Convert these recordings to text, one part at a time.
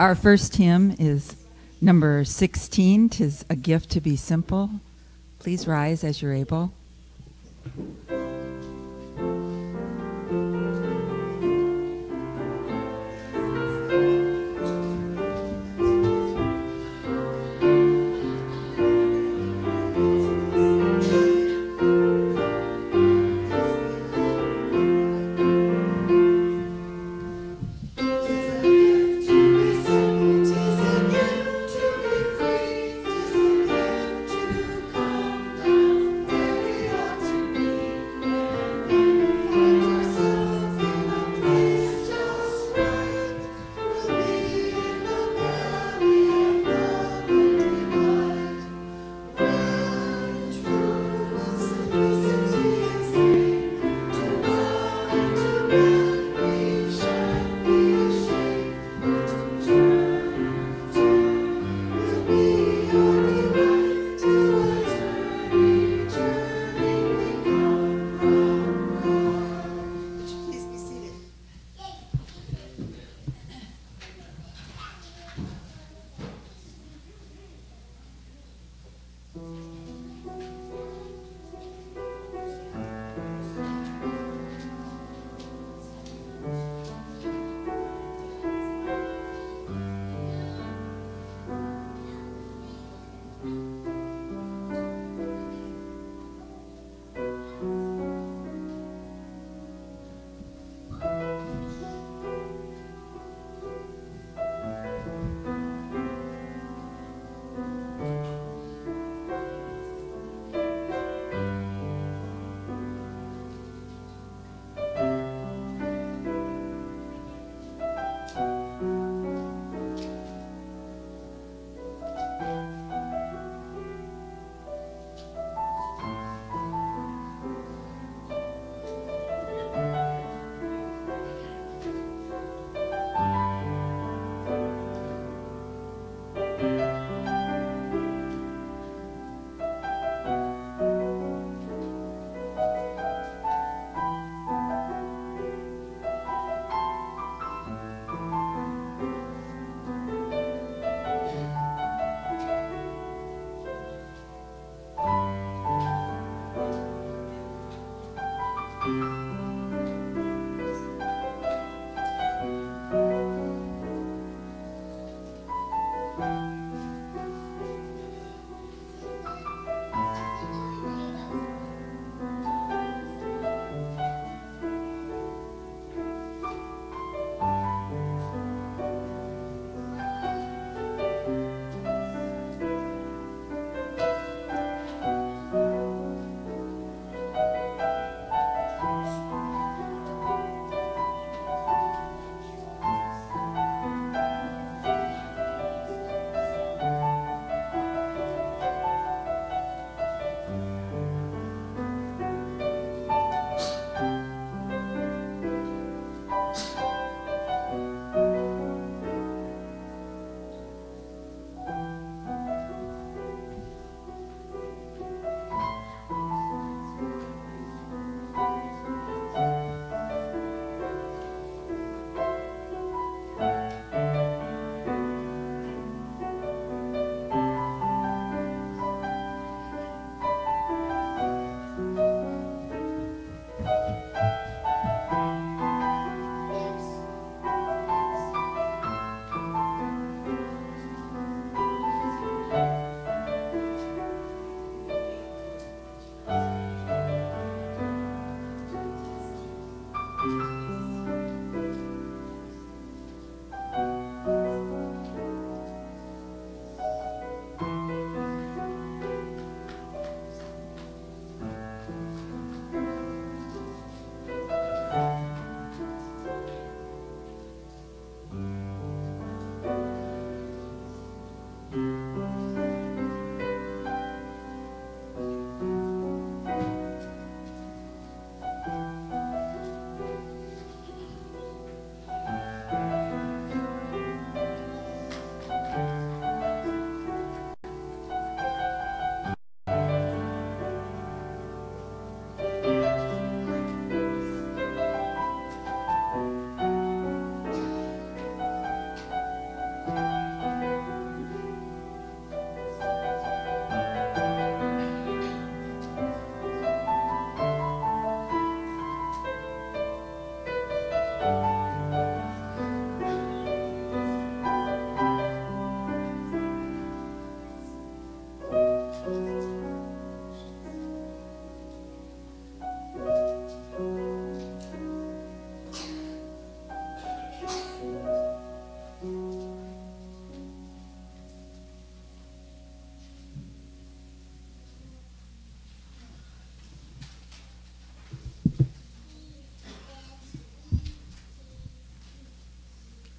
Our first hymn is number 16, "'Tis a Gift to be Simple." Please rise as you're able. To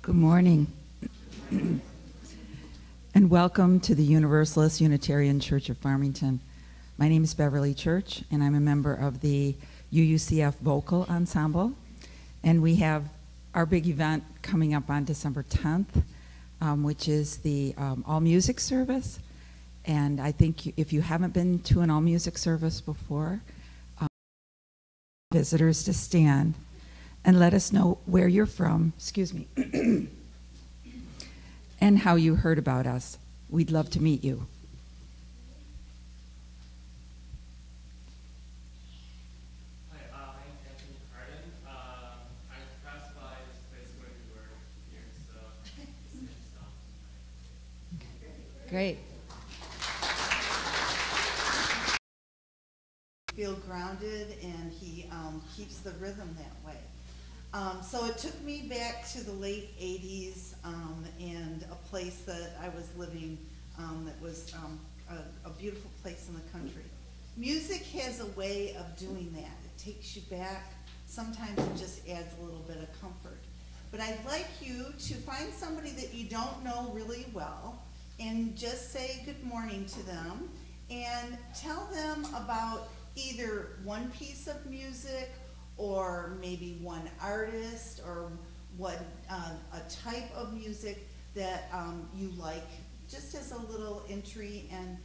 Good morning, and welcome to the Universalist Unitarian Church of Farmington. My name is Beverly Church, and I'm a member of the UUCF Vocal Ensemble, and we have our big event coming up on December 10th, which is the all-music service. And I think if you haven't been to an all-music service before, visitors to stand and let us know where you're from, and how you heard about us. We'd love to meet you. Hi, my name is Anthony Carden. I passed by this place where we were here, so this is stuff. Great. Feel grounded, and he keeps the rhythm that way. So it took me back to the late 80s and a place that I was living that was a beautiful place in the country. Music has a way of doing that. It takes you back. Sometimes it just adds a little bit of comfort. But I'd like you to find somebody that you don't know really well and just say good morning to them and tell them about either one piece of music or maybe one artist or what a type of music that you like, just as a little entry and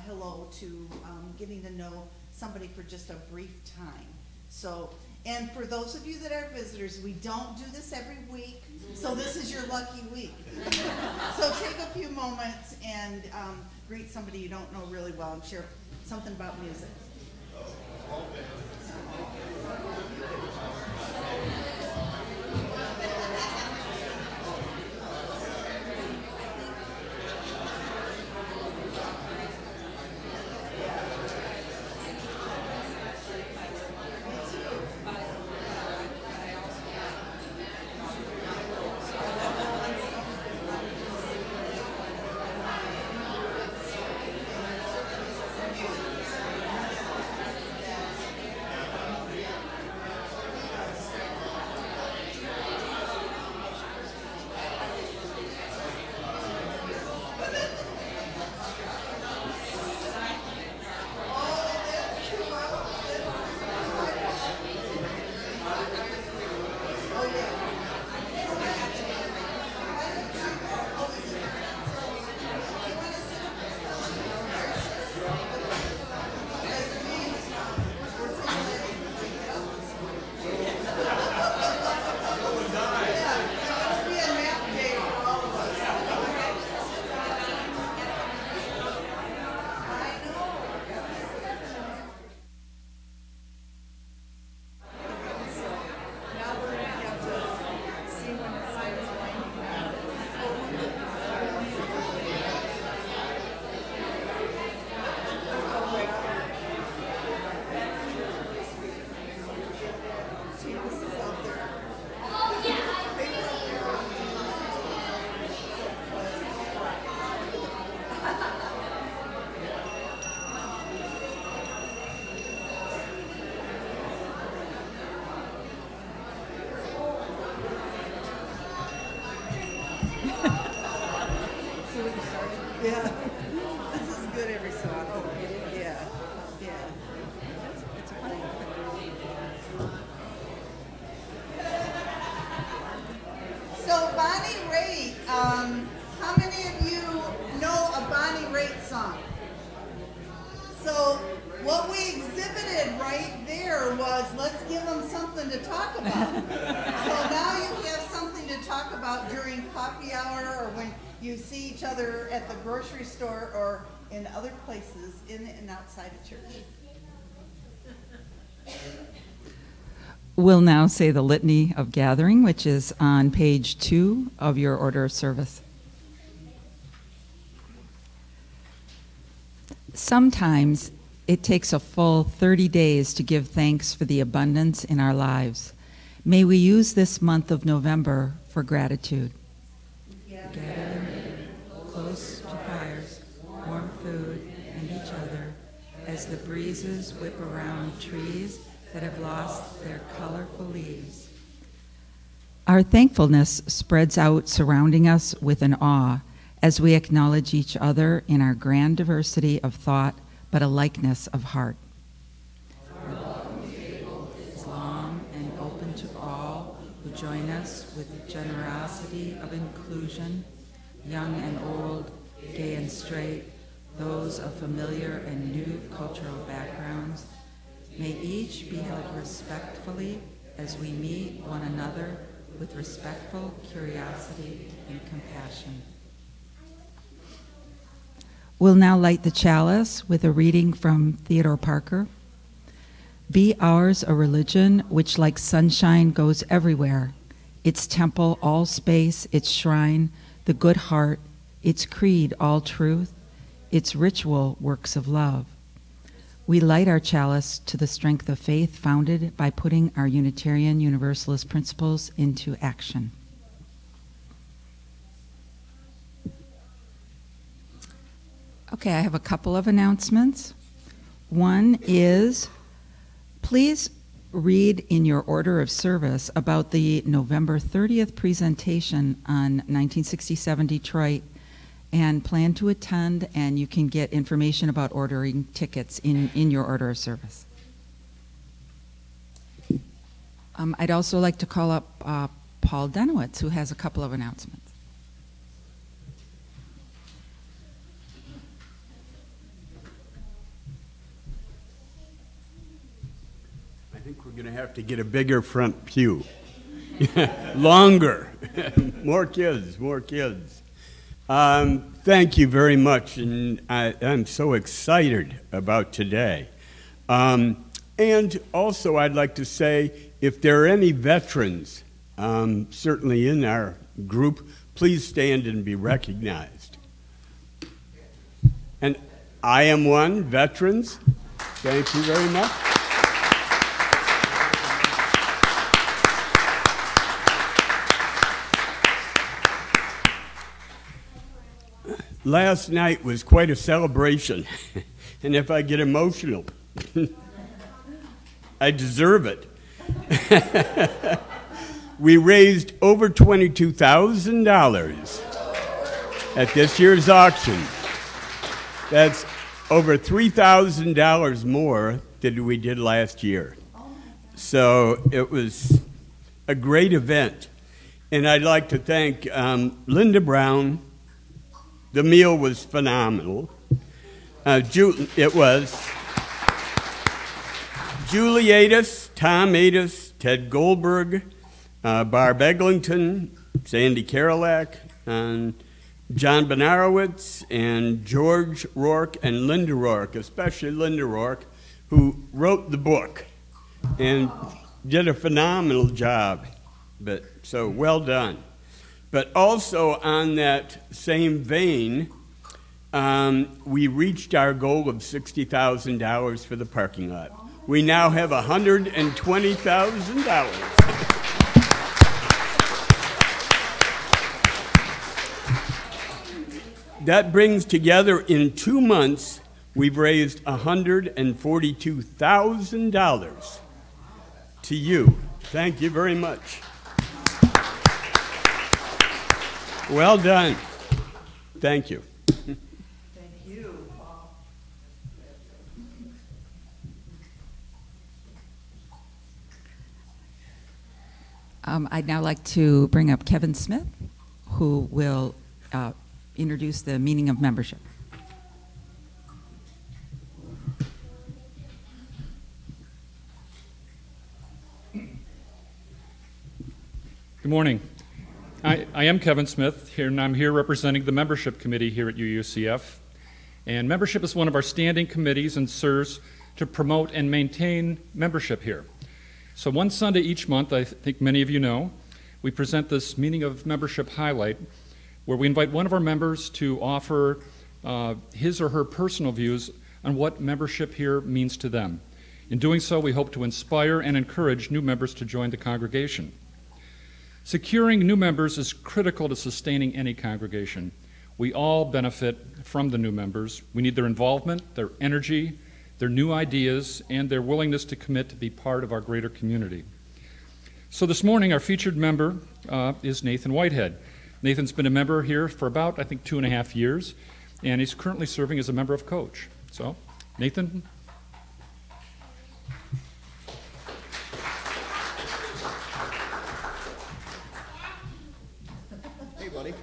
hello to getting to know somebody for just a brief time. So, and for those of you that are visitors, we don't do this every week, so this is your lucky week. So take a few moments and greet somebody you don't know really well and share something about music. Yeah, this is good every so often. Yeah, yeah. It's funny. So Bonnie Raitt, how many of you know a Bonnie Raitt song? So what we exhibited right there was, let's give them something to talk about. So now you have something to talk about during coffee hour or when you see each other at the grocery store or in other places in and outside of church. We'll now say the Litany of Gathering, which is on page 2 of your order of service. Sometimes it takes a full 30 days to give thanks for the abundance in our lives. May we use this month of November for gratitude. Gather close to fires, warm food, and each other, as the breezes whip around trees that have lost their colorful leaves. Our thankfulness spreads out, surrounding us with an awe as we acknowledge each other in our grand diversity of thought, but a likeness of heart. Our welcome table is long and open to all who join us with generosity of inclusion, young and old, gay and straight, those of familiar and new cultural backgrounds. May each be held respectfully as we meet one another with respectful curiosity and compassion. We'll now light the chalice with a reading from Theodore Parker. Be ours a religion which like sunshine goes everywhere, its temple all space, its shrine, the good heart, its creed all truth, its ritual works of love. We light our chalice to the strength of faith founded by putting our Unitarian Universalist principles into action. Okay, I have a couple of announcements. One is, please read in your order of service about the November 30th presentation on 1967 Detroit, and plan to attend, and you can get information about ordering tickets in your order of service. I'd also like to call up Paul Denowitz, who has a couple of announcements. I think we're going to have to get a bigger front pew. Longer. More kids, more kids. Thank you very much, and I'm so excited about today. And also I'd like to say, if there are any veterans, certainly in our group, please stand and be recognized. And I am one, veterans. Thank you very much. Last night was quite a celebration, and if I get emotional, I deserve it. We raised over $22,000 at this year's auction. That's over $3,000 more than we did last year. So it was a great event. And I'd like to thank Linda Brown. The meal was phenomenal. It was Julie Adis, Tom Adis, Ted Goldberg, Barb Eglinton, Sandy Karolak, and John Benarowitz, and George Rourke, and Linda Rourke, especially Linda Rourke, who wrote the book and did a phenomenal job. So well done. But also on that same vein, we reached our goal of $60,000 for the parking lot. We now have $120,000. That brings together, in 2 months, we've raised $142,000 to you. Thank you very much. Well done. Thank you. Thank you, Paul. I'd now like to bring up Kevin Smith, who will introduce the meaning of membership. Good morning. I am Kevin Smith, here, and I'm here representing the membership committee here at UUCF. And membership is one of our standing committees and serves to promote and maintain membership here. So one Sunday each month, I think many of you know, we present this meaning of membership highlight, where we invite one of our members to offer his or her personal views on what membership here means to them. In doing so, we hope to inspire and encourage new members to join the congregation. Securing new members is critical to sustaining any congregation. We all benefit from the new members. We need their involvement, their energy, their new ideas, and their willingness to commit to be part of our greater community. So this morning, our featured member is Nathan Whitehead. Nathan's been a member here for about, I think, 2.5 years, and he's currently serving as a member of Coach. So, Nathan. Hey, buddy.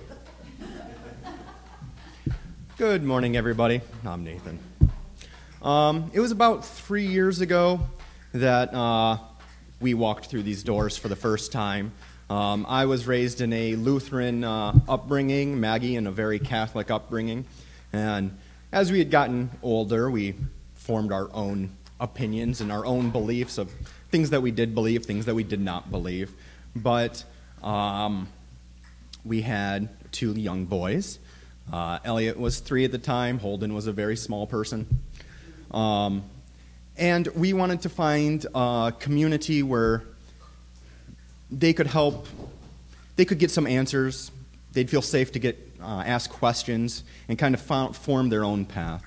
Good morning, everybody. I'm Nathan. It was about 3 years ago that we walked through these doors for the first time. I was raised in a Lutheran upbringing, Maggie in a very Catholic upbringing, and as we had gotten older, we formed our own opinions and our own beliefs of things that we did believe, things that we did not believe. But we had 2 young boys. Elliot was 3 at the time. Holden was a very small person. And we wanted to find a community where they could help, they could get some answers, they'd feel safe to get ask questions, and kind of form their own path.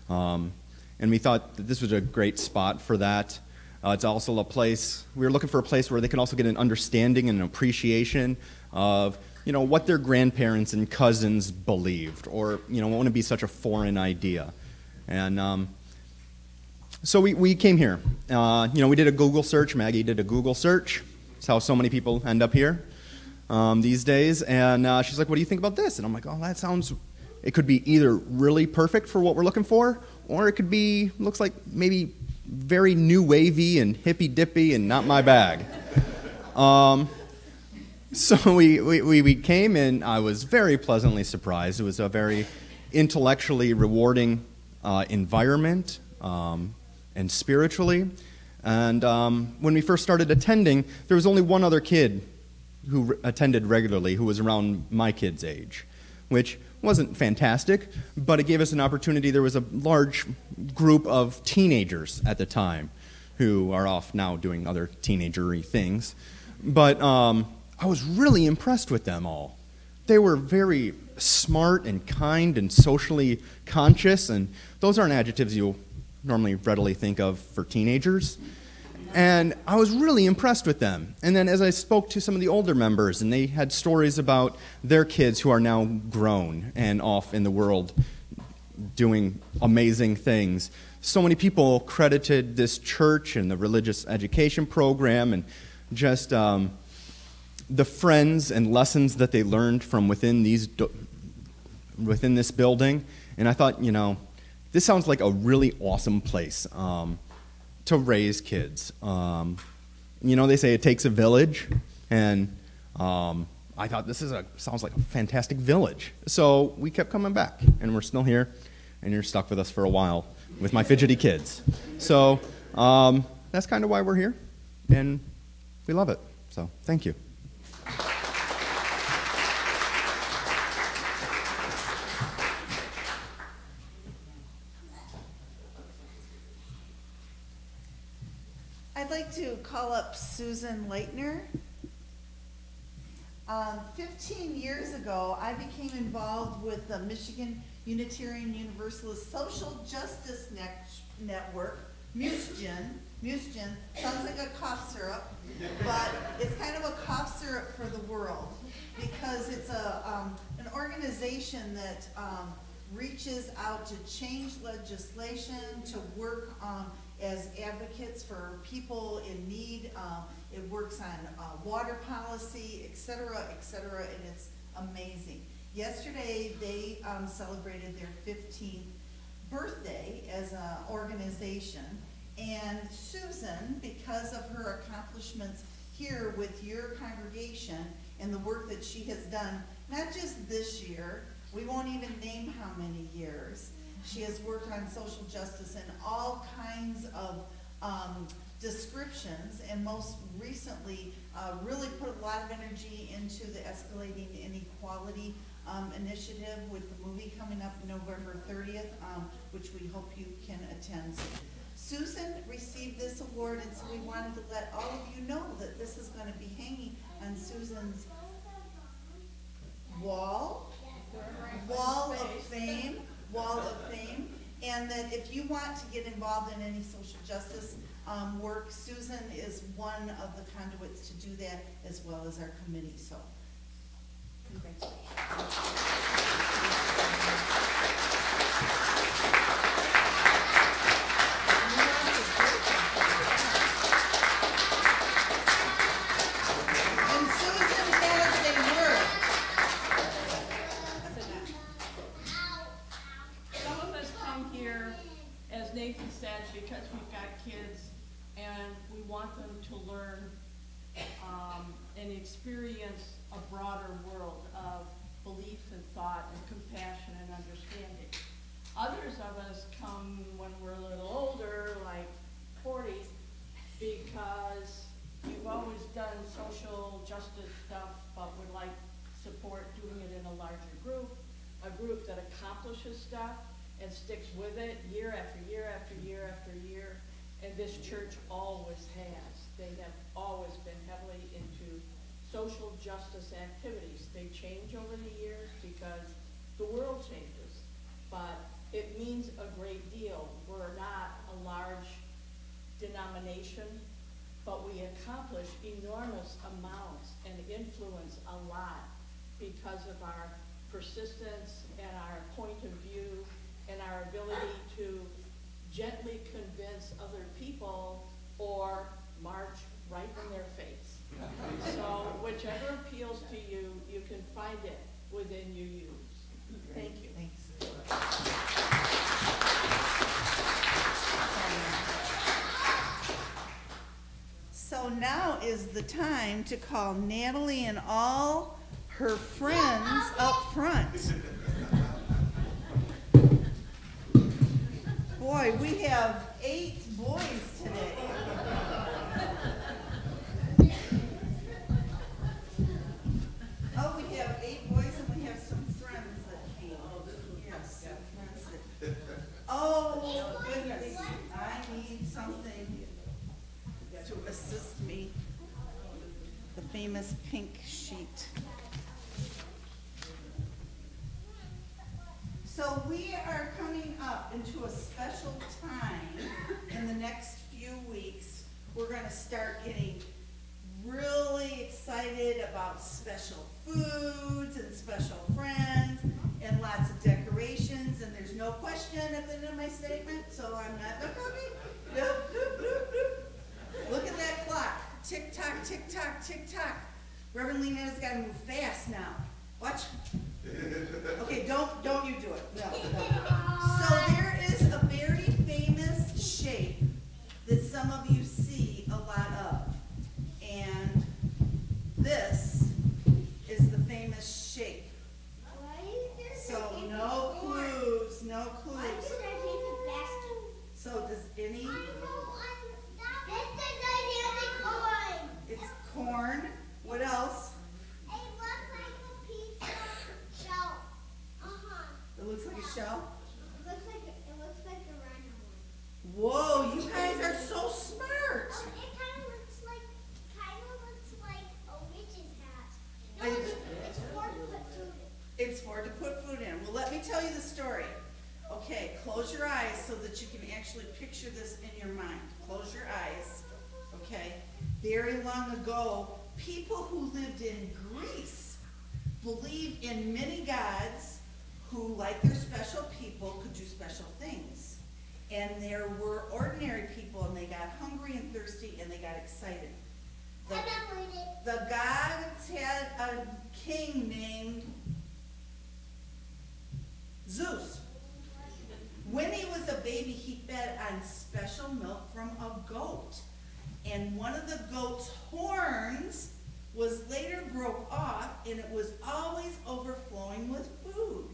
And we thought that this was a great spot for that. It's also a place, we were looking for a place where they could also get an understanding and an appreciation of, what their grandparents and cousins believed, or, it wouldn't be such a foreign idea. And so we came here. We did a Google search. Maggie did a Google search. That's how so many people end up here these days. And she's like, what do you think about this? And I'm like, oh, that sounds, it could be either really perfect for what we're looking for, or it could be, looks like maybe very new wavy and hippy dippy and not my bag. So we came and I was very pleasantly surprised. It was a very intellectually rewarding environment and spiritually. And when we first started attending, there was only one other kid who attended regularly who was around my kid's age, which wasn't fantastic, but it gave us an opportunity. There was a large group of teenagers at the time who are off now doing other teenager-y things. But I was really impressed with them all. They were very smart and kind and socially conscious, and those aren't adjectives you'll normally readily think of for teenagers. And I was really impressed with them. And then as I spoke to some of the older members, and they had stories about their kids who are now grown and off in the world doing amazing things, so many people credited this church and the religious education program and just the friends and lessons that they learned from within within this building. And I thought, this sounds like a really awesome place to raise kids. They say it takes a village, and I thought sounds like a fantastic village. So we kept coming back, and we're still here, and you're stuck with us for a while with my fidgety kids. So that's kind of why we're here, and we love it. So thank you. I'd like to call up Susan Leitner. 15 years ago, I became involved with the Michigan Unitarian Universalist Social Justice Network, MUSGEN. MUSGEN sounds like a cough syrup, but it's kind of a cough syrup for the world because it's an organization that reaches out to change legislation, to work as advocates for people in need. It works on water policy, et cetera, and it's amazing. Yesterday, they celebrated their 15th birthday as an organization, and Susan, because of her accomplishments here with your congregation and the work that she has done, not just this year, we won't even name how many years. She has worked on social justice in all kinds of descriptions, and most recently really put a lot of energy into the Escalating Inequality initiative with the movie coming up November 30th, which we hope you can attend. Susan received this award, and so we wanted to let all of you know that this is going to be hanging on Susan's wall of fame, and that if you want to get involved in any social justice work. Susan is one of the conduits to do that, as well as our committee, so and Susan has a word. Some of us come here, as Nathan said, because we've got kids and we want them to learn and experience a broader world of belief and thought and compassion and understanding. Others of us come when we're a little older, like 40, because you've always done social justice stuff, but would like support doing it in a larger group, a group that accomplishes stuff and sticks with it year after year after year after year. And this church always has. They have always been heavily into social justice activities. They change over the years because the world changes, but it means a great deal. We're not a large denomination, but we accomplish enormous amounts and influence a lot because of our persistence and our point of view and our ability to gently convince other people or march right in their face. So whichever appeals to you, you can find it within UUs. Thank you. Thanks. So now is the time to call Natalie and all her friends up front. Boy, we have 8 boys today. Oh, we have 8 boys and we have some friends that came. Yes, some friends that. Oh, goodness, I need something to assist me. The famous pink sheet. So we are coming up into a special time in the next few weeks. We're going to start getting really excited about special foods and special friends and lots of decorations. And there's no question at the end of my statement, so I'm not the cookie. Nope, nope, nope, nope. Look at that clock. Tick tock, tick tock, tick tock. Reverend Leonetta's got to move fast now. Watch. Okay, don't you do it. No. So there is a very famous shape that some of you see a lot of. And this is the famous shape. So no clues, no clues. So does any? It's corn. What else? It looks like a shell? It looks like a rhino. Whoa, you guys are so smart. It kind of looks like a witch's hat. No, it's for to put food in. It's for to put food in. Well, let me tell you the story. Okay, close your eyes so that you can actually picture this in your mind. Close your eyes. Okay. Very long ago, people who lived in Greece believed in many gods who, like their special people, could do special things. And there were ordinary people, and they got hungry and thirsty, and they got excited. The gods had a king named Zeus. When he was a baby, he fed on special milk from a goat. And one of the goat's horns was later broke off, and it was always overflowing with food.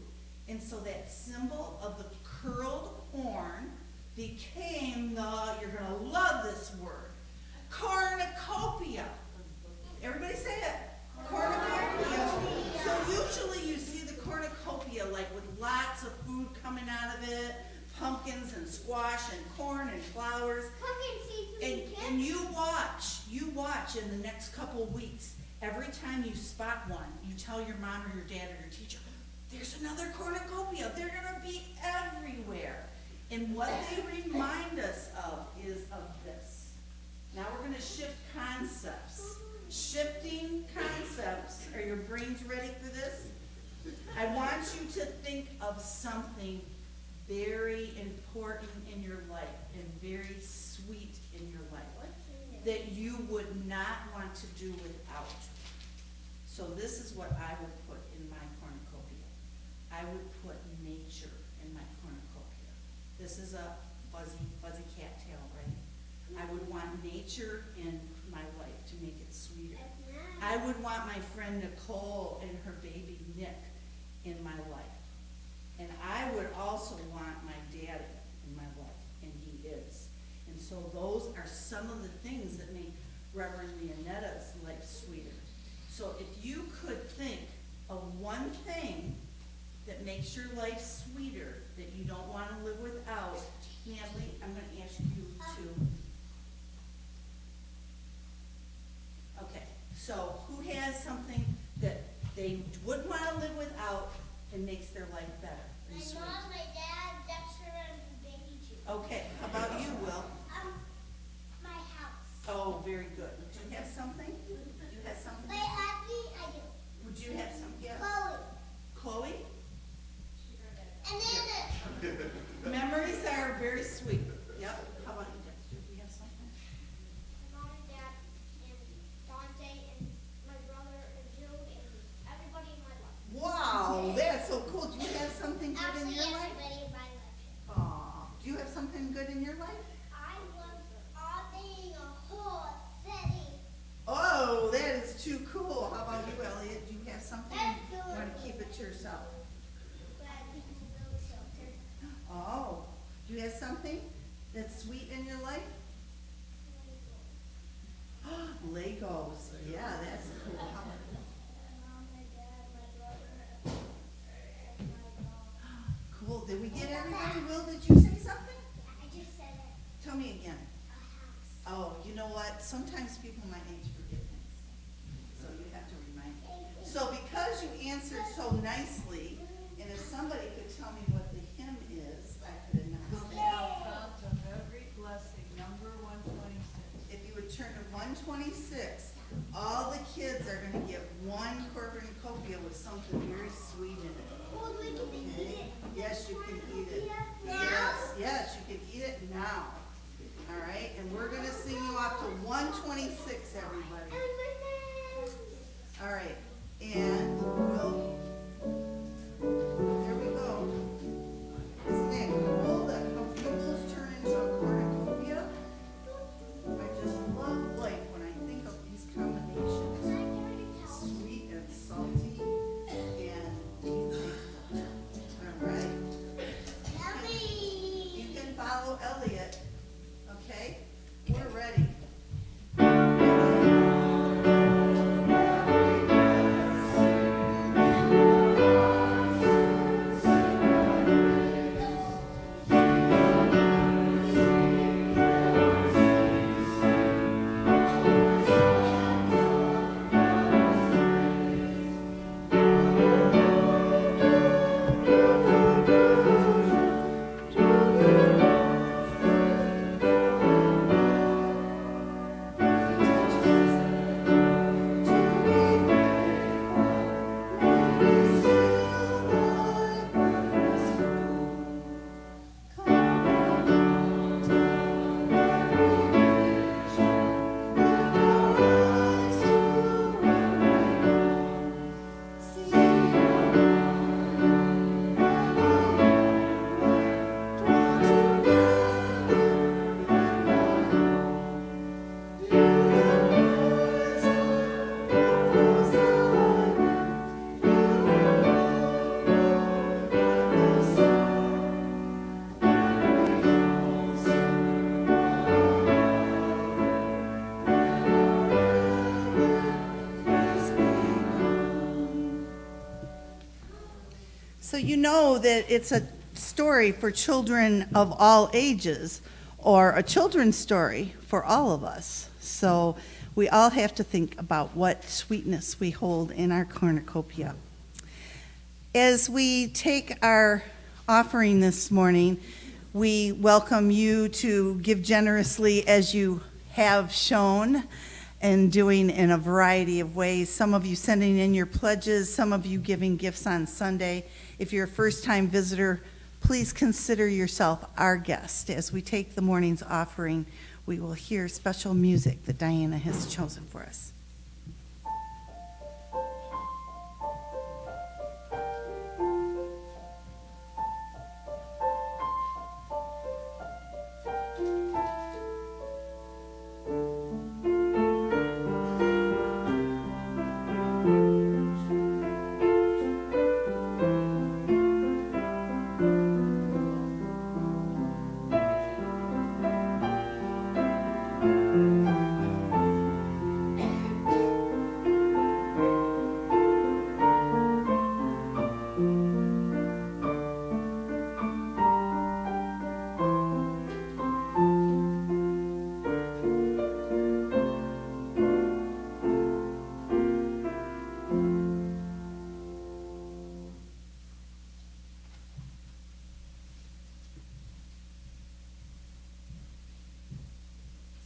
And so that symbol of the curled horn became you're going to love this word, cornucopia. Everybody say it. Cornucopia. So usually you see the cornucopia like with lots of food coming out of it, pumpkins and squash and corn and flowers. And you watch in the next couple weeks, every time you spot one, you tell your mom or your dad or your teacher, there's another cornucopia. They're going to be everywhere. And what they remind us of is of this. your brains ready for this? I want you to think of something very important in your life and very sweet in your life that you would not want to do without. So this is what I would put in my cornucopia. I would put nature in my cornucopia. This is a fuzzy cattail, right? I would want nature in my life to make it sweeter. I would want my friend Nicole and her baby Nick in my life. And I would also want my daddy in my life, and he is. And so those are some of the things that make Reverend Leonetta's life sweeter. So if you could think of one thing that makes your life sweeter that you don't want to live without, Natalie, I'm going to ask you to. Okay, so who has something that they wouldn't want to live without and makes their life better? My mom, my dad, Dexter, and baby too. Okay, how about you, Will? My house. Oh, very good. Would you have something? You have something? My happy, I do. Would you have something? Yeah. Chloe. Chloe? And then Memories are very sweet. Yep. How about you, Dexter? Do you have something? my mom and dad and Dante and my brother and Joe and everybody in my life. Wow, that's so cool. Do you have something good in Actually, your life? everybody in my life. Aw. Do you have something good in your life? I was being a horse setting. Oh, that is too cool. How about you, Elliot? Do you have something? That's You good. want to keep it to yourself? Glad people build shelter. Oh, do you have something that's sweet in your life? Legos. Yeah, that's cool. How about you? My mom, my dad, my brother, and my dog. Cool. Did we get everybody? Will, did you say something? I just said it. Tell me again. A house. Oh, you know what? Sometimes people might need to forget things. So you have to remind me. So because you answered so nicely, and if somebody could tell me what the hymn is, I could announce that. Fount of every blessing, number 126. If you would turn to 126, all the kids are going to get one cornucopia with something very sweet in it. Well, we can eat it. Yes, you can eat it. Now? Yes, you can eat it now. All right, and we're going to sing you off to 126, everybody. All right, and we'll, there we go. Isn't that cool that how bugles turn into a cornucopia? I just love life when I think of these combinations. Sweet and salty and being thankful. All right. You can follow Elliot. Okay? We're ready. So you know that it's a story for children of all ages, or a children's story for all of us. So we all have to think about what sweetness we hold in our cornucopia. As we take our offering this morning, we welcome you to give generously as you have shown. and doing in a variety of ways. Some of you sending in your pledges, some of you giving gifts on Sunday. If you're a first-time visitor, please consider yourself our guest. As we take the morning's offering, we will hear special music that Diana has chosen for us.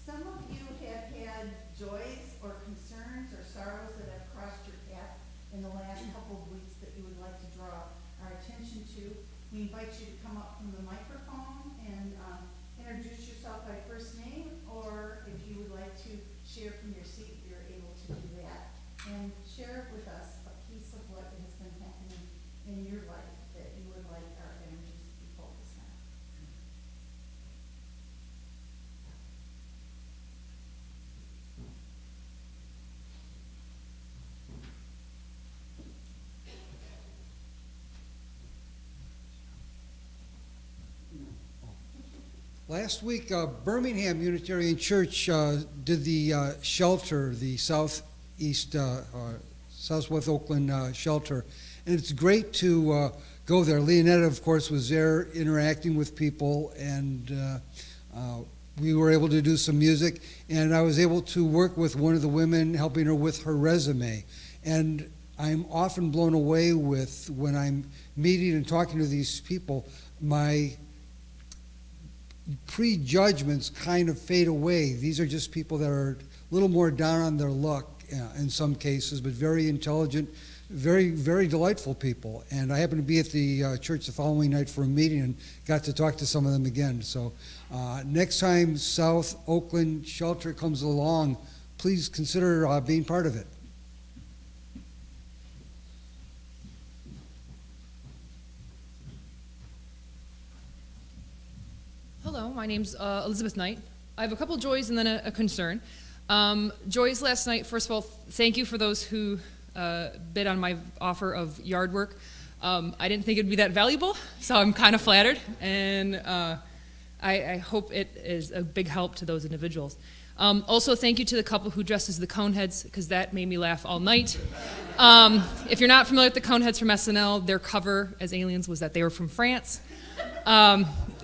Some of you have had joys or concerns or sorrows that have crossed your path in the last couple of weeks that you would like to draw our attention to. We invite you to come up from the microphone and introduce yourself by first name, or if you would like to share from your seat, you're able to do that. And share with us a piece of what has been happening in your life that you would like our energies to be focused on. Last week, Birmingham Unitarian Church did the shelter, the Southwest Oakland shelter, and it's great to go there. Leonetta, of course, was there interacting with people, and we were able to do some music, and I was able to work with one of the women, helping her with her resume. And I'm often blown away with, when I'm meeting and talking to these people, my prejudgments kind of fade away. These are just people that are a little more down on their luck in some cases, but very intelligent, very, very delightful people. And I happened to be at the church the following night for a meeting and got to talk to some of them again. So next time South Oakland Shelter comes along, please consider being part of it. Hello, my name's Elizabeth Knight. I have a couple joys and then a concern. Joys last night, first of all, thank you for those who bid on my offer of yard work. I didn't think it would be that valuable, so I'm kind of flattered, and I hope it is a big help to those individuals. Also, thank you to the couple who dressed as the Coneheads, because that made me laugh all night. If you're not familiar with the Coneheads from SNL, their cover as aliens was that they were from France.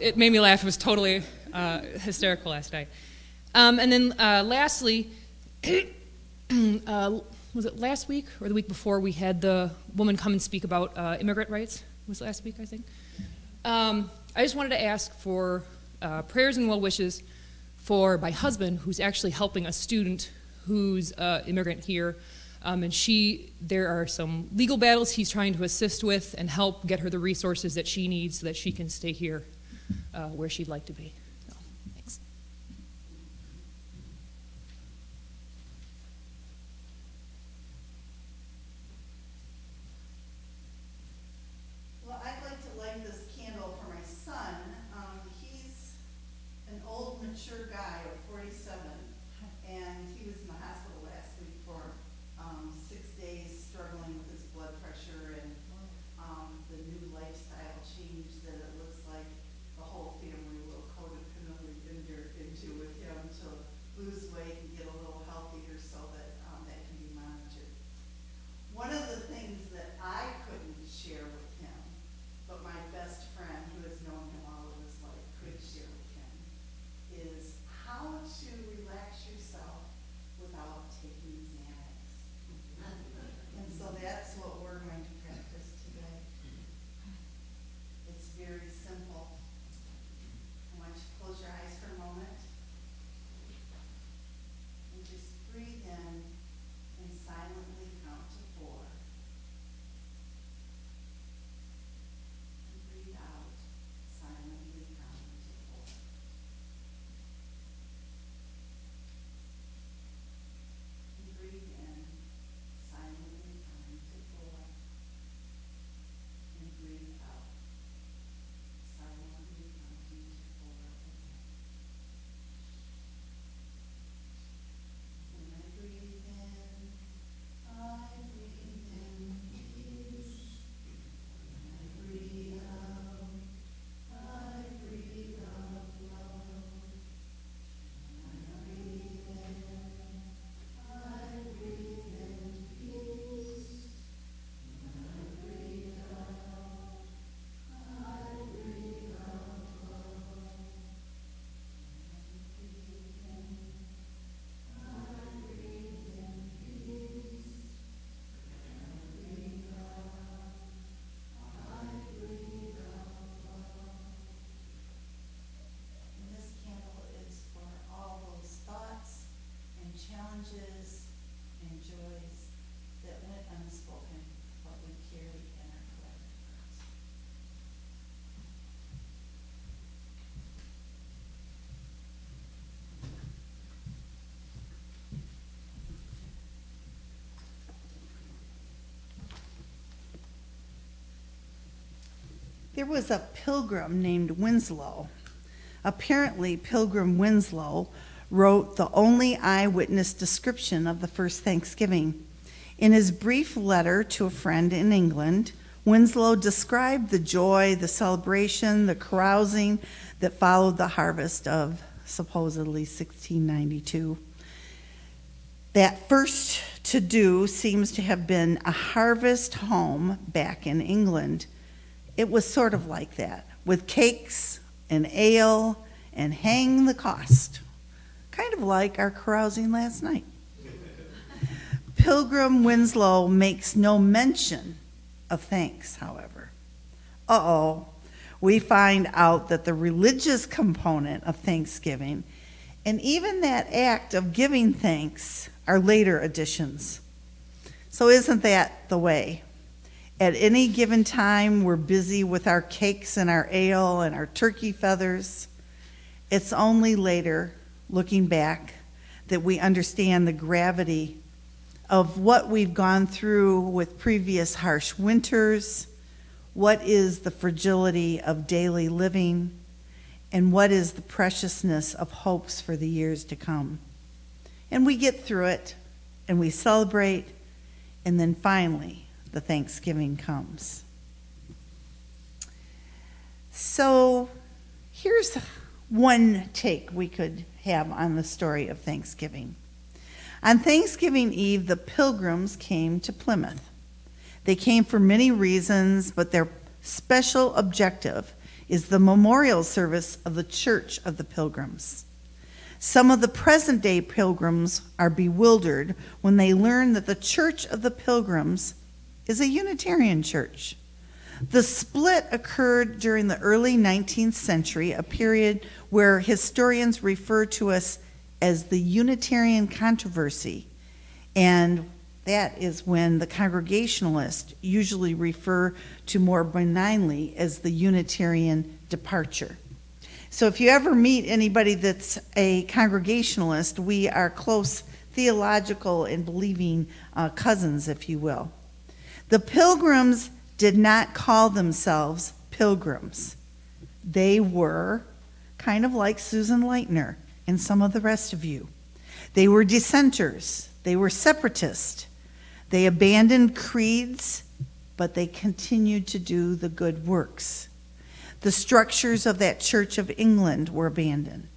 It made me laugh. It was totally hysterical last night. And then lastly, was it last week or the week before, we had the woman come and speak about immigrant rights? It was last week, I think. I just wanted to ask for prayers and well wishes for my husband, who's actually helping a student who's immigrant here. And there are some legal battles he's trying to assist with and help get her the resources that she needs so that she can stay here where she'd like to be. So, thanks. Well, I'd like to light this candle for my son. He's an old, mature guy of 47, and he was in the hospital last week for 6 days struggling with his blood pressure and the new lifestyle change that it looks like the whole family will codependently There was a pilgrim named Winslow. Apparently, Pilgrim Winslow wrote the only eyewitness description of the first Thanksgiving. In his brief letter to a friend in England, Winslow described the joy, the celebration, the carousing that followed the harvest of supposedly 1692. That first to-do seems to have been a harvest home back in England. It was sort of like that, with cakes and ale and hang the cost, kind of like our carousing last night. Pilgrim Winslow makes no mention of thanks, however. We find out that the religious component of Thanksgiving and even that act of giving thanks are later additions. So isn't that the way? At any given time, we're busy with our cakes and our ale and our turkey feathers. It's only later, looking back, that we understand the gravity of what we've gone through with previous harsh winters, what is the fragility of daily living, and what is the preciousness of hopes for the years to come. And we get through it, and we celebrate, and then finally, the Thanksgiving comes. So here's one take we could have on the story of Thanksgiving. On Thanksgiving Eve, the Pilgrims came to Plymouth. They came for many reasons, but their special objective is the memorial service of the Church of the Pilgrims. Some of the present-day Pilgrims are bewildered when they learn that the Church of the Pilgrims is a Unitarian church. The split occurred during the early 19th century, a period where historians refer to us as the Unitarian controversy, and that is when the Congregationalists usually refer to more benignly as the Unitarian departure. So if you ever meet anybody that's a Congregationalist, we are close theological and believing cousins, if you will. The Pilgrims did not call themselves pilgrims. They were kind of like Susan Leitner and some of the rest of you. They were dissenters. They were separatists. They abandoned creeds, but they continued to do the good works. The structures of that Church of England were abandoned.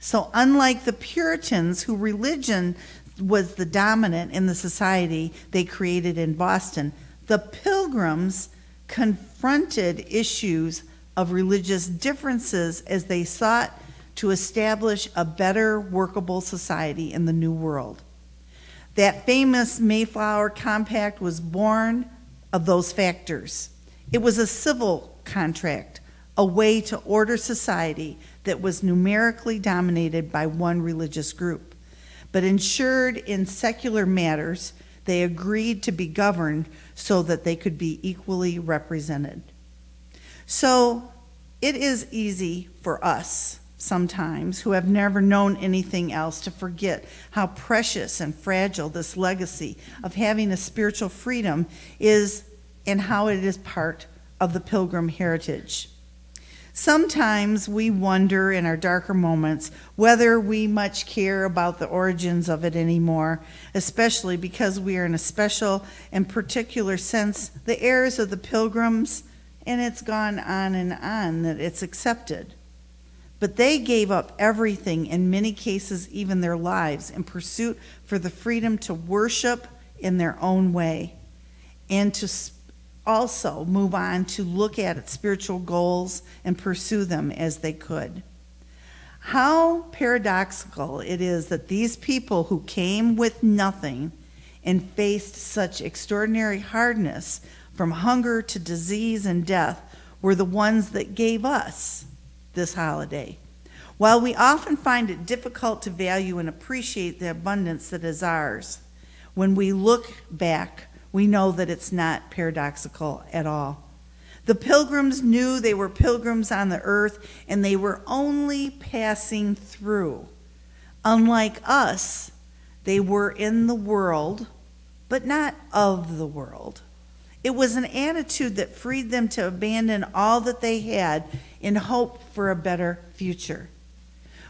So unlike the Puritans, whose religion was the dominant in the society they created in Boston, the Pilgrims confronted issues of religious differences as they sought to establish a better workable society in the New World. That famous Mayflower Compact was born of those factors. It was a civil contract, a way to order society that was numerically dominated by one religious group. But ensured in secular matters, they agreed to be governed so that they could be equally represented. So it is easy for us sometimes, who have never known anything else, to forget how precious and fragile this legacy of having a spiritual freedom is and how it is part of the Pilgrim heritage. Sometimes we wonder in our darker moments whether we much care about the origins of it anymore, especially because we are in a special and particular sense the heirs of the Pilgrims, and it's gone on and on that it's accepted. But they gave up everything, in many cases even their lives, in pursuit for the freedom to worship in their own way and to also move on to look at spiritual goals and pursue them as they could. How paradoxical it is that these people who came with nothing and faced such extraordinary hardness, from hunger to disease and death, were the ones that gave us this holiday. While we often find it difficult to value and appreciate the abundance that is ours, when we look back, we know that it's not paradoxical at all. The Pilgrims knew they were pilgrims on the earth, and they were only passing through. Unlike us, they were in the world, but not of the world. It was an attitude that freed them to abandon all that they had in hope for a better future.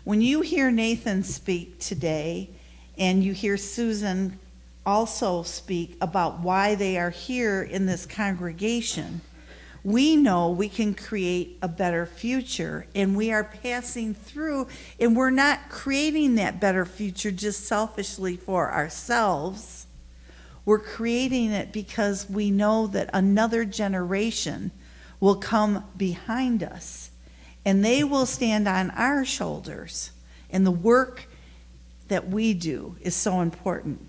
When you hear Nathan speak today, and you hear Susan also speak about why they are here in this congregation, we know we can create a better future, and we are passing through, and we're not creating that better future just selfishly for ourselves. We're creating it because we know that another generation will come behind us, and they will stand on our shoulders, and the work that we do is so important.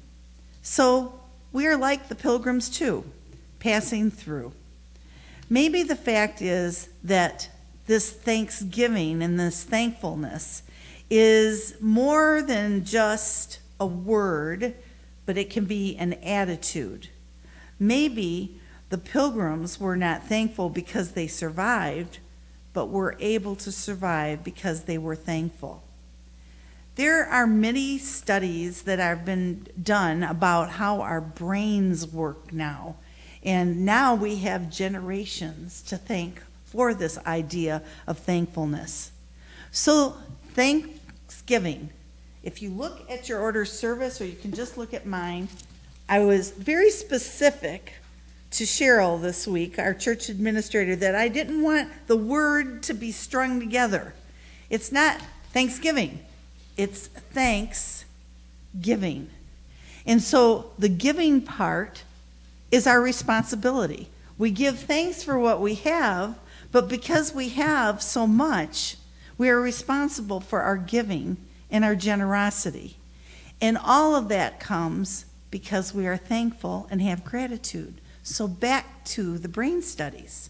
So we are like the pilgrims too, passing through. Maybe the fact is that this thanksgiving and this thankfulness is more than just a word, but it can be an attitude. Maybe the pilgrims were not thankful because they survived, but were able to survive because they were thankful. There are many studies that have been done about how our brains work now. And now we have generations to thank for this idea of thankfulness. So Thanksgiving. If you look at your order of service, or you can just look at mine, I was very specific to Cheryl this week, our church administrator, that I didn't want the word to be strung together. It's not Thanksgiving. It's thanksgiving. And so the giving part is our responsibility. We give thanks for what we have, but because we have so much, we are responsible for our giving and our generosity. And all of that comes because we are thankful and have gratitude. So back to the brain studies.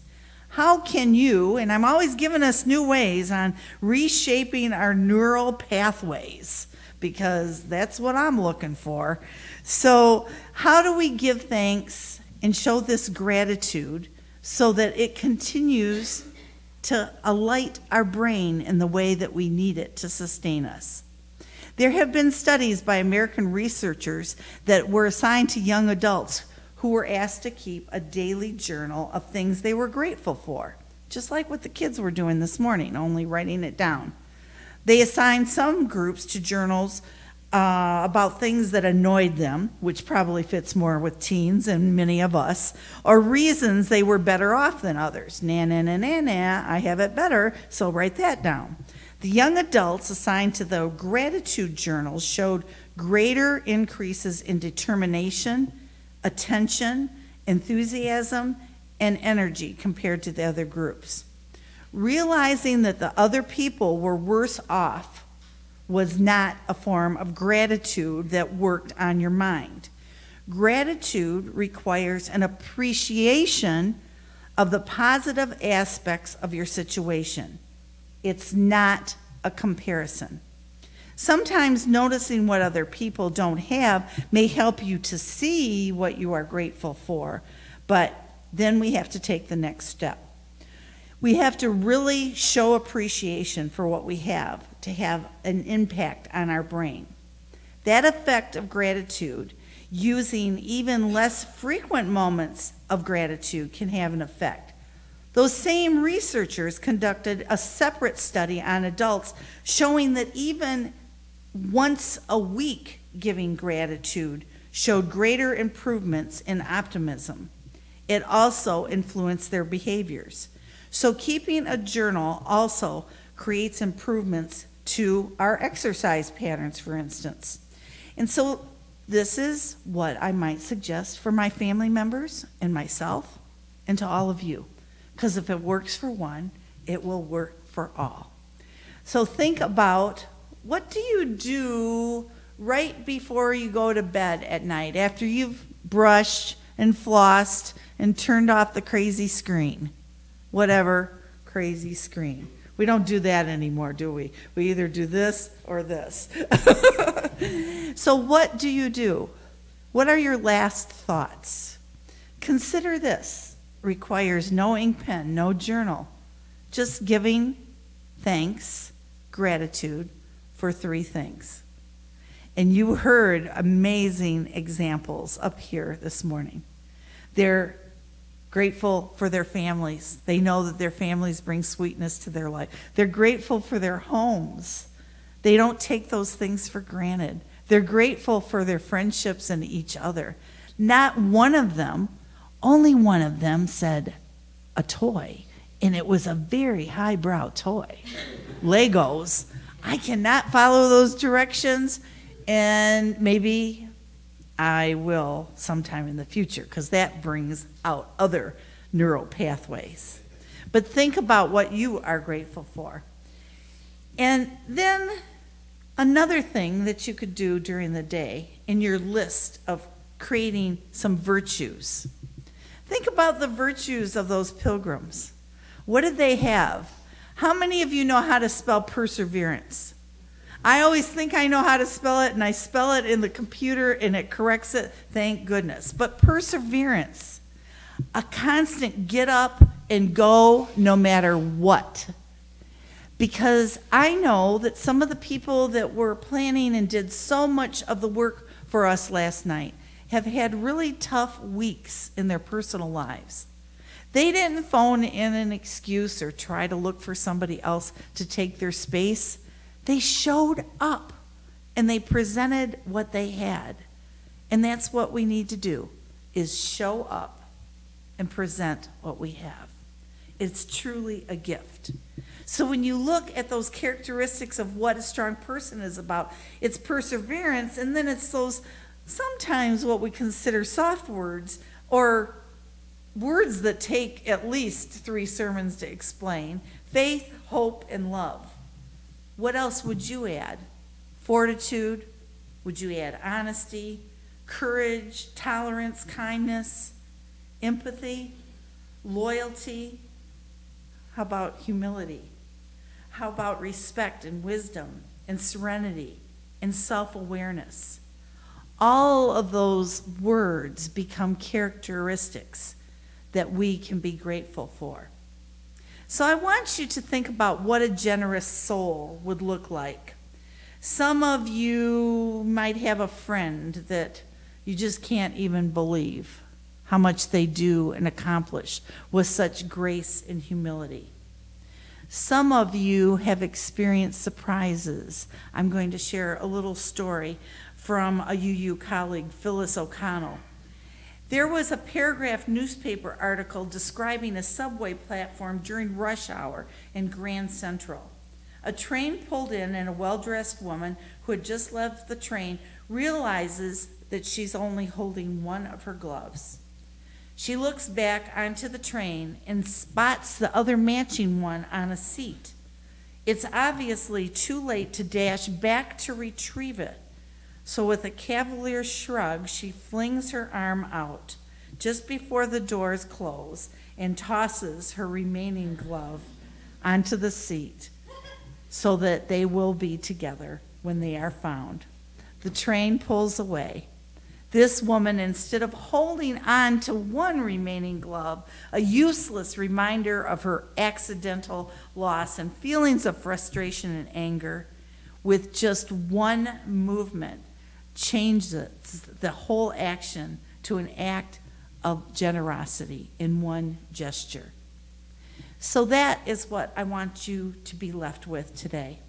How can you, and I'm always giving us new ways on reshaping our neural pathways, because that's what I'm looking for. So how do we give thanks and show this gratitude so that it continues to alight our brain in the way that we need it to sustain us? There have been studies by American researchers that were assigned to young adults who were asked to keep a daily journal of things they were grateful for, just like what the kids were doing this morning, only writing it down. They assigned some groups to journals about things that annoyed them, which probably fits more with teens and many of us, or reasons they were better off than others. Nah, nah, nah, nah, nah, I have it better, so write that down. The young adults assigned to the gratitude journals showed greater increases in determination, attention, enthusiasm, and energy compared to the other groups. Realizing that the other people were worse off was not a form of gratitude that worked on your mind. Gratitude requires an appreciation of the positive aspects of your situation. It's not a comparison. Sometimes noticing what other people don't have may help you to see what you are grateful for, but then we have to take the next step. We have to really show appreciation for what we have to have an impact on our brain. That effect of gratitude, using even less frequent moments of gratitude, can have an effect. Those same researchers conducted a separate study on adults showing that even once a week giving gratitude showed greater improvements in optimism. It also influenced their behaviors. So keeping a journal also creates improvements to our exercise patterns, for instance. And so this is what I might suggest for my family members and myself and to all of you. Because if it works for one, it will work for all. So think about, what do you do right before you go to bed at night, after you've brushed and flossed and turned off the crazy screen? Whatever crazy screen. We don't do that anymore, do we? We either do this or this. So what do you do? What are your last thoughts? Consider this. Requires no ink pen, no journal. Just giving thanks, gratitude for 3 things. And you heard amazing examples up here this morning. They're grateful for their families. They know that their families bring sweetness to their life. They're grateful for their homes. They don't take those things for granted. They're grateful for their friendships and each other. Not one of them, only one of them said a toy, and it was a very highbrow toy. Legos. I cannot follow those directions, and maybe I will sometime in the future, because that brings out other neural pathways. But think about what you are grateful for. And then another thing that you could do during the day in your list of creating some virtues. Think about the virtues of those pilgrims. What did they have? How many of you know how to spell perseverance? I always think I know how to spell it, and I spell it in the computer, and it corrects it, thank goodness. But perseverance, a constant get up and go no matter what. Because I know that some of the people that were planning and did so much of the work for us last night have had really tough weeks in their personal lives. They didn't phone in an excuse or try to look for somebody else to take their space. They showed up and they presented what they had. And that's what we need to do, is show up and present what we have. It's truly a gift. So when you look at those characteristics of what a strong person is about, it's perseverance, and then it's those sometimes what we consider soft words, or words that take at least 3 sermons to explain: faith, hope, and love. What else would you add? Fortitude? Would you add honesty, courage, tolerance, kindness, empathy, loyalty? How about humility? How about respect and wisdom and serenity and self-awareness? All of those words become characteristics that we can be grateful for. So I want you to think about what a generous soul would look like. Some of you might have a friend that you just can't even believe how much they do and accomplish with such grace and humility. Some of you have experienced surprises. I'm going to share a little story from a UU colleague, Phyllis O'Connell. There was a paragraph newspaper article describing a subway platform during rush hour in Grand Central. A train pulled in, and a well-dressed woman who had just left the train realizes that she's only holding one of her gloves. She looks back onto the train and spots the other matching one on a seat. It's obviously too late to dash back to retrieve it. So with a cavalier shrug, she flings her arm out just before the doors close and tosses her remaining glove onto the seat so that they will be together when they are found. The train pulls away. This woman, instead of holding on to one remaining glove, a useless reminder of her accidental loss and feelings of frustration and anger, with just one movement, changes the whole action to an act of generosity in one gesture. So that is what I want you to be left with today.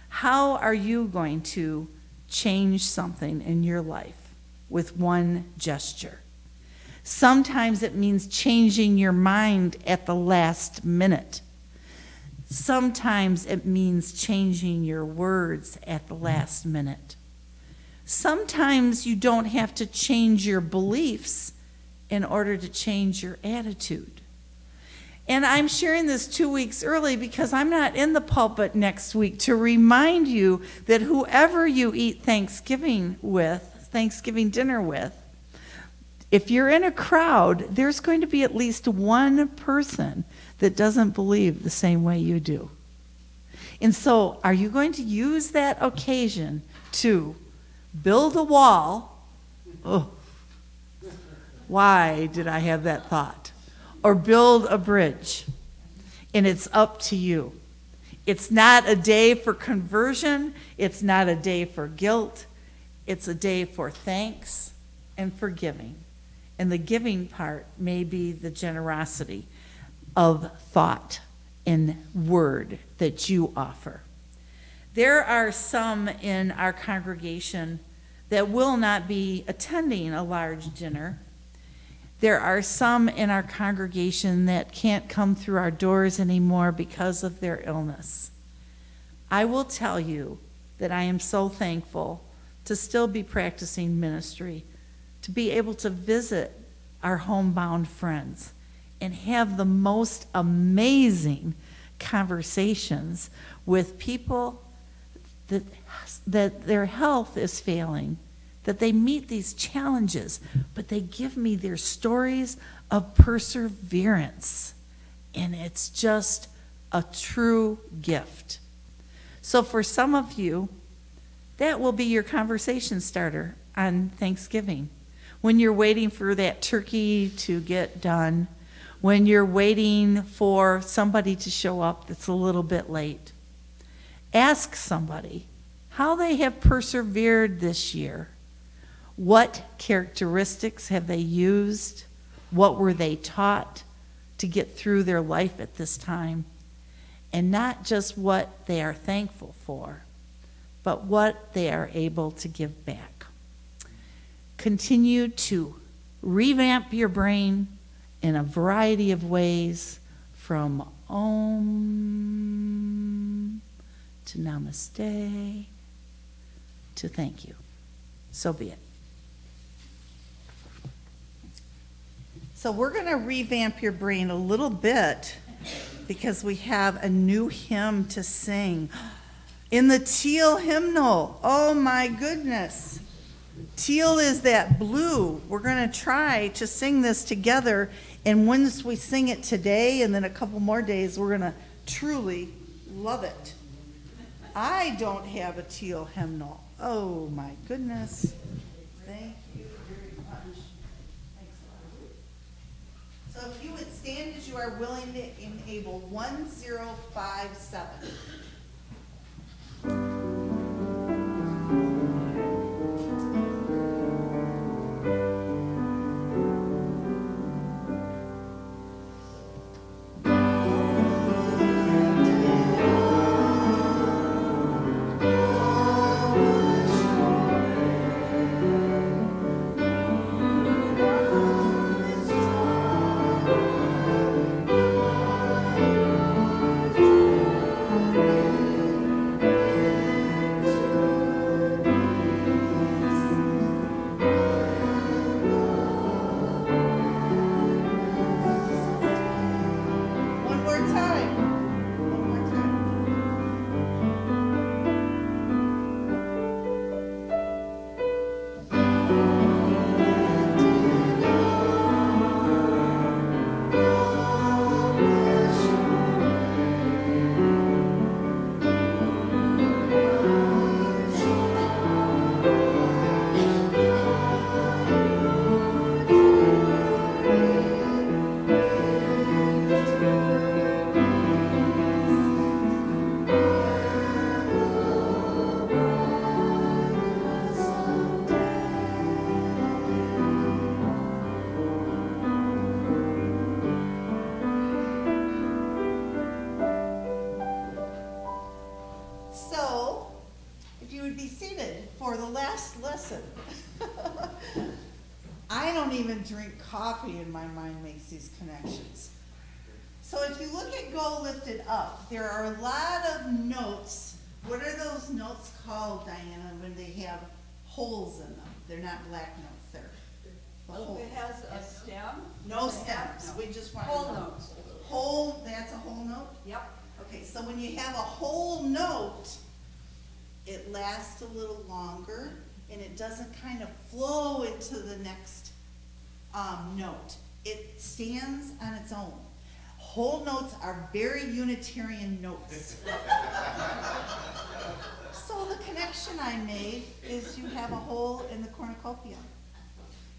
How are you going to change something in your life with one gesture? Sometimes it means changing your mind at the last minute. Sometimes it means changing your words at the last minute. Sometimes you don't have to change your beliefs in order to change your attitude. And I'm sharing this 2 weeks early because I'm not in the pulpit next week to remind you that whoever you eat Thanksgiving dinner with, if you're in a crowd, there's going to be at least one person that doesn't believe the same way you do. And so, are you going to use that occasion to build a wall? Oh, why did I have that thought? Or build a bridge? And it's up to you. It's not a day for conversion. It's not a day for guilt. It's a day for thanks and forgiving. And the giving part may be the generosity of thought and word that you offer. There are some in our congregation that will not be attending a large dinner. There are some in our congregation that can't come through our doors anymore because of their illness. I will tell you that I am so thankful to still be practicing ministry, to be able to visit our homebound friends and have the most amazing conversations with people that their health is failing, that they meet these challenges, but they give me their stories of perseverance. And it's just a true gift. So for some of you, that will be your conversation starter on Thanksgiving. When you're waiting for that turkey to get done, when you're waiting for somebody to show up that's a little bit late, ask somebody how they have persevered this year. What characteristics have they used? What were they taught to get through their life at this time? And not just what they are thankful for, but what they are able to give back. Continue to revamp your brain in a variety of ways, from Om to Namaste to thank you. So be it. So we're going to revamp your brain a little bit because we have a new hymn to sing. In the teal hymnal, oh my goodness. Teal is that blue. We're going to try to sing this together, and once we sing it today and then a couple more days, we're going to truly love it. I don't have a teal hymnal. Oh my goodness. Thank you very much. Thanks a lot. So if you would stand as you are willing and able, 1057. Drink coffee in my mind makes these connections. So if you look at Go Lifted Up, there are a lot of notes. What are those notes called, Diana, when they have holes in them? They're not black notes, they're If it has a stem? No stems. We just want whole notes. Whole, that's a whole note? Yep. Okay, so when you have a whole note, it lasts a little longer and it doesn't kind of flow into the next note. It stands on its own. Whole notes are very Unitarian notes. So the connection I made is you have a hole in the cornucopia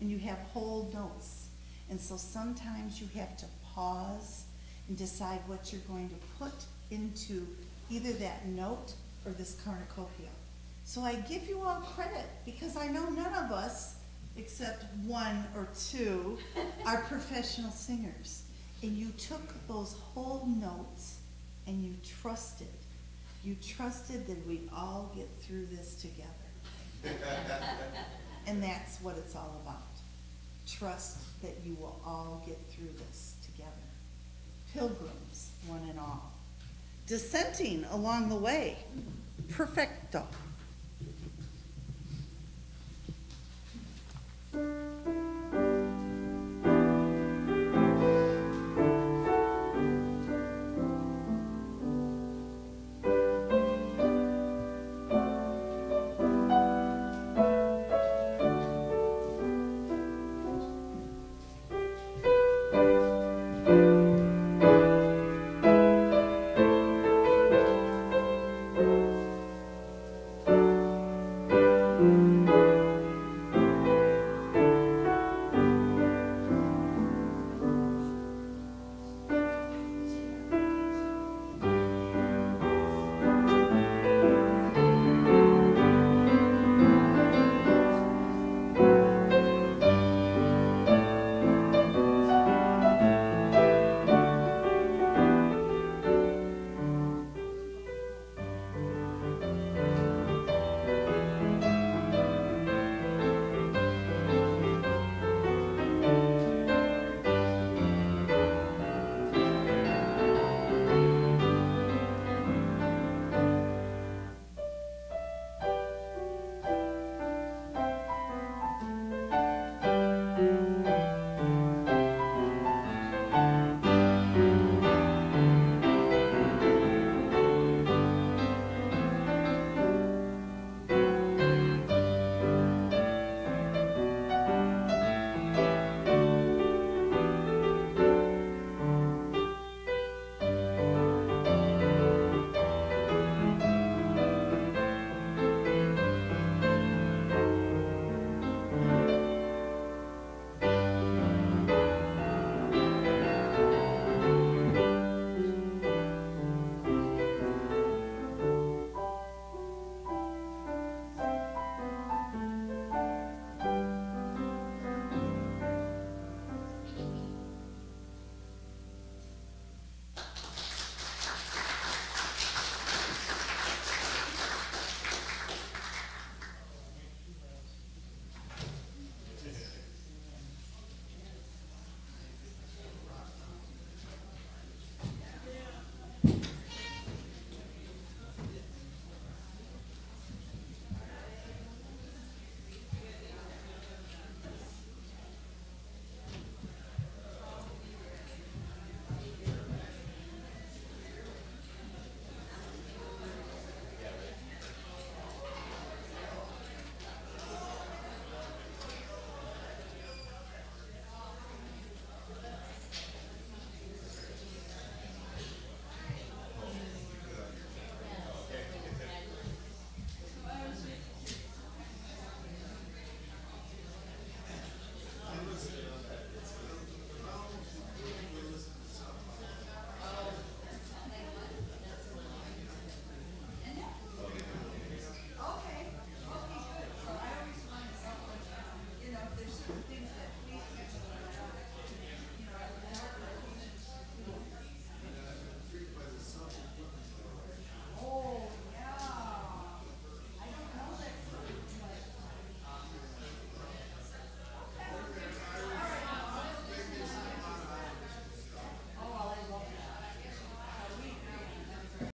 and you have whole notes. And so sometimes you have to pause and decide what you're going to put into either that note or this cornucopia. So I give you all credit because I know none of us except one or two, are professional singers. And you took those whole notes and you trusted. You trusted that we'd all get through this together. And that's what it's all about. Trust that you will all get through this together. Pilgrims, one and all. Dissenting along the way. Perfecto.